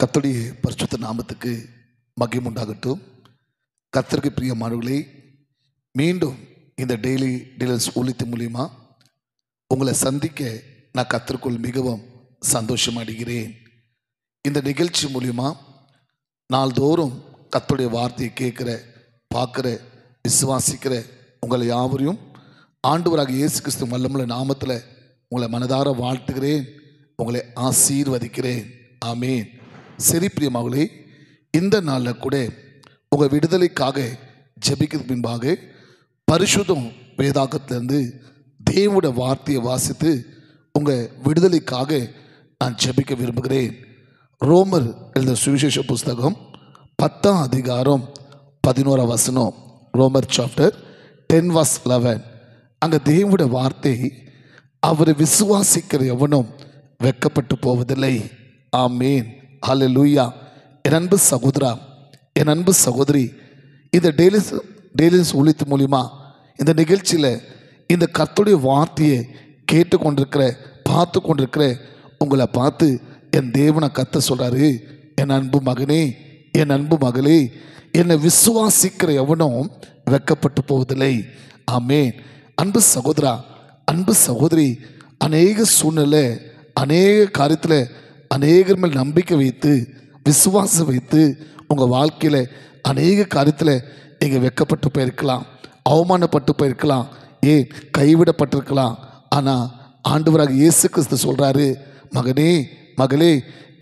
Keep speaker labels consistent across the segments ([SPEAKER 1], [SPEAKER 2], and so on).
[SPEAKER 1] கர்த்தருடைய பரிசுத்த நாமத்துக்கு மகிமை உண்டாகட்டும். கர்த்தருக்கு பிரியமானவர்களே, மீண்டும் இந்த டெய்லி டீலர்ஸ் ஊழியத்தின் மூலியமா உங்களை சந்திக்க நான் கர்த்தருக்குள் மிகவும் சந்தோஷமடைகிறேன். இந்த நிகழ்ச்சி மூலியமா நாள்தோறும் கர்த்தருடைய வார்த்தையை கேட்குற, பார்க்குற, விசுவாசிக்கிற உங்களை யாவரையும் ஆண்டவராக இயேசு கிறிஸ்து வல்லமுள்ள நாமத்தில் உங்களை மனதார வாழ்த்துகிறேன், உங்களை ஆசீர்வதிக்கிறேன். ஆமேன். சரி பிரியமானவர்களே, இந்த நாளில் கூட உங்கள் விடுதலைக்காக ஜெபிக்கிறதுக்கு முன்பாக பரிசுத்தம் வேதாகத்திலிருந்து தேவனுடைய வார்த்தையை வாசித்து உங்கள் விடுதலைக்காக நான் ஜெபிக்க விரும்புகிறேன். ரோமர் எழுதின சுவிசேஷ புஸ்தகம் 10ஆம் அதிகாரம் 11ஆம் வசனம். ரோமர் சாப்டர் 10:11. அங்கே தேவனுடைய வார்த்தை, அவரை விசுவாசிக்கிற எவனும் வெட்கப்பட்டு போவதில்லை. ஆமேன். ஹல்லேலூயா. என் அன்பு சகோதரா, என் அன்பு சகோதரி, இந்த டெய்லிஸ் ஊழியத்து மூலிமா இந்த நிகழ்ச்சியில் இந்த கர்த்தருடைய வார்த்தையை கேட்டுக்கொண்டிருக்கிற, பார்த்து கொண்டிருக்கிற உங்களை பார்த்து என் தேவனை கத்த சொல்கிறாரு, என் அன்பு மகனே, என் அன்பு மகளே, என்னை விசுவாசிக்கிற எவனும் வெட்கப்பட்டு போவதில்லை. ஆமேன். அன்பு சகோதரா, அன்பு சகோதரி, அநேக சூழ்நிலை, அநேக காரியத்தில் அநேகர் மேல் நம்பிக்கை வைத்து, விசுவாசம் வைத்து உங்கள் வாழ்க்கையில் அநேக காரியத்தில் நீங்கள் வெட்கப்பட்டு போயிருக்கலாம், அவமானப்பட்டு போயிருக்கலாம், ஏன் கைவிடப்பட்டிருக்கலாம். ஆனால் ஆண்டவராக இயேசு கிறிஸ்து சொல்கிறாரு, மகனே, மகளே,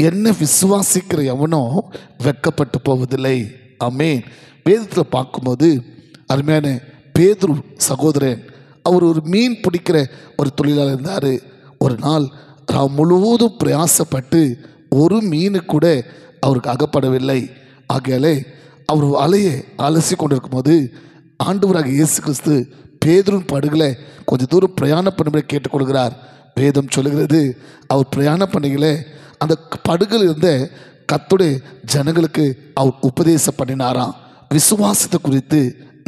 [SPEAKER 1] என்ன விசுவாசிக்கிற எவனோ வெட்கப்பட்டு போவதில்லை. ஆமேன். வேதத்தில் பார்க்கும்போது அருமையான பேதுரு சகோதரன், அவர் ஒரு மீன் பிடிக்கிற ஒரு தொழிலாளர் இருந்தார். ஒரு நாள் ராம் முழுவதும் பிரயாசப்பட்டு ஒரு மீன் கூட அவருக்கு அகப்படவில்லை. ஆகையாலே அவர் வலையை அலசி கொண்டிருக்கும் போது ஆண்டவராக இயேசு கிறிஸ்து பேதுருவின் படகுல கொஞ்சம் தூரம் பிரயாணம் பண்ணும்படி கேட்டுக்கொள்கிறார். வேதம் சொல்லுகிறது, அவர் பிரயாணம் பண்ணிகளே அந்த படகுல இருந்த கர்த்தருடைய ஜனங்களுக்கு அவர் உபதேசம் பண்ணினாராம். விசுவாசத்தை குறித்து,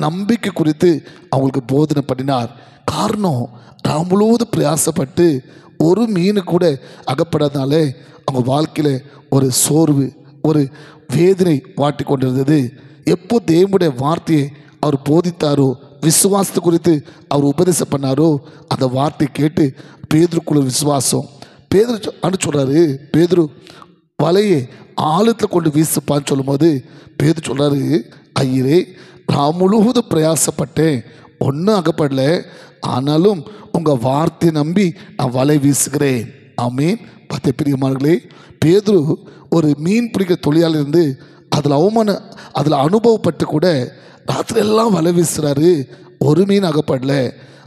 [SPEAKER 1] நம்பிக்கை குறித்து அவங்களுக்கு போதனை பண்ணினார். காரணம், ராம் முழுவதும் பிரயாசப்பட்டு ஒரு மீன் கூட அகப்படாதனாலே அவங்க வாழ்க்கையில் ஒரு சோர்வு, ஒரு வேதனை வாட்டி கொண்டிருந்தது. எப்போ தேவனுடைய வார்த்தையை அவர் போதித்தாரோ, விசுவாசத்தை குறித்து அவர் உபதேசம் பண்ணாரோ, அந்த வார்த்தை கேட்டு பேதுருக்குள்ள விசுவாசம். பேதுரு சொல்கிறாரு, பேதுரு வலையை ஆழத்தில் கொண்டு வீசுப்பான்னு சொல்லும்போது பேதுரு சொல்கிறாரு, ஐயரே, நான் முழுவதும் பிரயாசப்பட்டேன், ஒன்றும் அகப்படல, ஆனாலும் உங்கள் வார்த்தையை நம்பி நான் வலை வீசுகிறேன். ஆமீன். பத்து பிரியமானங்களே, பேதுரு ஒரு மீன் பிடிக்கிற தொழிலாளர் இருந்து அதில் அனுபவப்பட்டு கூட ராத்திரி எல்லாம் வலை வீசுகிறாரு, ஒரு மீன் அகப்படல.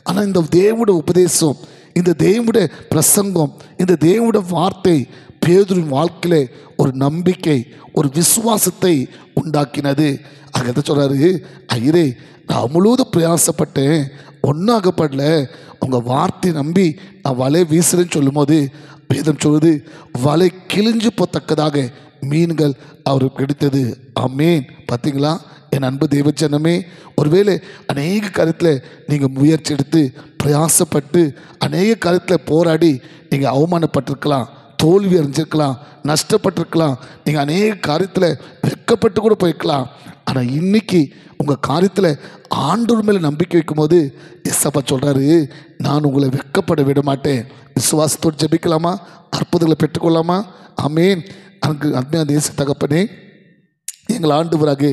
[SPEAKER 1] ஆனால் இந்த தேவனுடைய உபதேசம், இந்த தேவனுடைய பிரசங்கம், இந்த தேவனுடைய வார்த்தை பேதுருவின் வாழ்க்கையில் ஒரு நம்பிக்கை, ஒரு விசுவாசத்தை உண்டாக்கினது. அங்கே எதை சொல்கிறாரு, ஐயரே, நான் முழுவதும் பிரயாசப்பட்டேன், ஒன்றும் ஆகப்படல, உங்கள் வார்த்தை நம்பி நான் வலை வீசுறேன்னு சொல்லும் போது வேதம் சொல்லுது, வலை கிழிஞ்சு போத்தக்கதாக மீன்கள் அவருக்கு கிடைத்தது. ஆமேன். பார்த்தீங்களா என் அன்பு தேவஜனமே, ஒருவேளை அநேக காரியத்தில் நீங்கள் முயற்சி எடுத்து பிரயாசப்பட்டு அநேக காரியத்தில் போராடி நீங்கள் அவமானப்பட்டிருக்கலாம், தோல்வி அடைஞ்சிருக்கலாம், நஷ்டப்பட்டிருக்கலாம், நீங்கள் அநேக காரியத்தில் வெட்கப்பட்டு கூட போயிருக்கலாம். ஆனால் இன்னைக்கு உங்கள் காரியத்தில் ஆண்டவர் மேலே நம்பிக்கை வைக்கும் போது எஸ்ஸப்பா சொல்கிறாரு, நான் உங்களை வெட்கப்பட விட மாட்டேன். விசுவாசத்தோடு ஜெபிக்கலாமா? அற்புதங்களை பெற்றுக்கொள்ளாமா? ஆமேன். எனக்கு அருமையான இயேசு தகப்பனே, எங்கள் ஆண்டவராக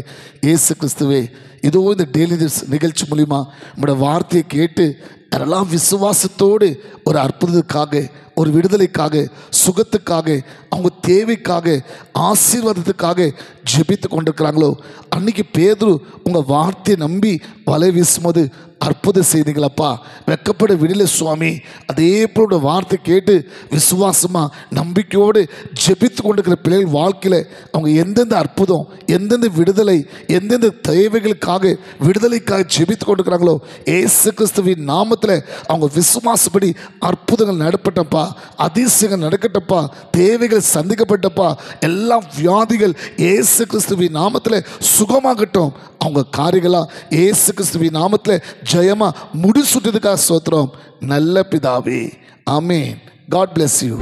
[SPEAKER 1] இயேசு கிறிஸ்துவே, இதோ இந்த டெய்லி நிகழ்ச்சி மூலிமா உங்களோட வார்த்தையை கேட்டு யாரெல்லாம் விசுவாசத்தோடு ஒரு அற்புதத்துக்காக, ஒரு விடுதலைக்காக, சுகத்துக்காக, அவங்க தேவைக்காக, ஆசீர்வாதத்துக்காக ஜெபித்து கொண்டிருக்கிறாங்களோ, அன்றைக்கி பேதுரு உங்கள் வார்த்தையை நம்பி வலை வீசும்போது அற்புதம் செய்தீங்களப்பா, வெட்கப்பட விடலை சுவாமி. அதே போல வார்த்தை கேட்டு விசுவாசமாக நம்பிக்கையோடு ஜெபித்து கொண்டிருக்கிற பிள்ளைகள் வாழ்க்கையில் அவங்க எந்தெந்த அற்புதம், எந்தெந்த விடுதலை, எந்தெந்த தேவைகளுக்காக, விடுதலைக்காக ஜெபித்து கொண்டிருக்கிறாங்களோ, இயேசு கிறிஸ்துவின் நாமத்தில் அவங்க விசுவாசப்படி அற்புதங்கள் நடப்பட்டப்பா, அதிசயங்கள் நடக்கட்டப்பா, தேவைகள் சந்திக்கப்பட்டப்பா, எல்லா வியாதிகள் இயேசு கிறிஸ்துவின் நாமத்தில் சுகமாகட்டும். அவங்க காரியங்களாக இயேசு கிறிஸ்துவின் நாமத்தில் ஜெயமாக முடிசுட்டதுக்காக ஸ்தோத்திரம். நல்ல பிதாவே, ஆமேன். God bless you.